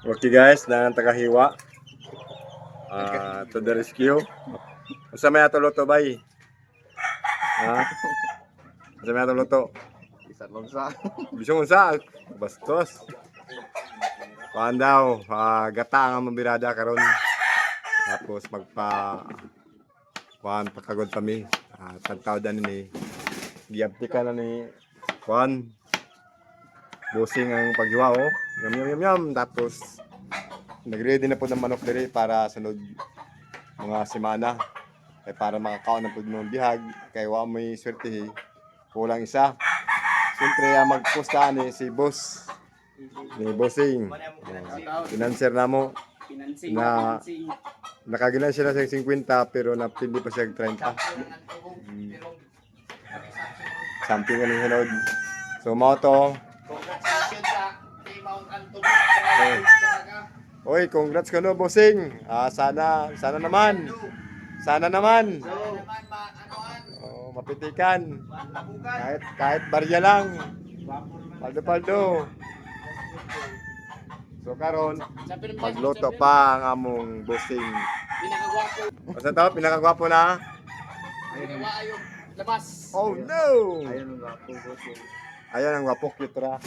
Okay guys, na tagahiwa. To the rescue. Unsa may ato luto bay? Ha? Unsa may ato luto? Isa lang sa. Bisong unsa? Bastos. Kuan daw, gata ang mabirada karon. Tapos kuan pakagod kami. Tagtaw dan ni giabti ka na ni kuan. Busing ang paghiwa oh. Yum yum yum yum. Tapos nagready na po ng manok diri para sunod mga semana. Para makakaon ng pudmong bihag. Kay wa may swerte kulang isa. Siyempre magpusta ni si boss. Ni bossing. Financer na mo. Na nakagilan siya na sa 50 pero napili pa siya 30. Something ano hinod. So mo to. Oy, congrats ka no, bossing. Sana naman. Sana naman. Oh, mapitikan. Kahit barya lang. Paldo. So karon magluto pa ang among bossing. Basta to, pinakagwapo na. Labas. Oh no. Ayun ang gwapo boss. Ayan ang gwapo cute ra.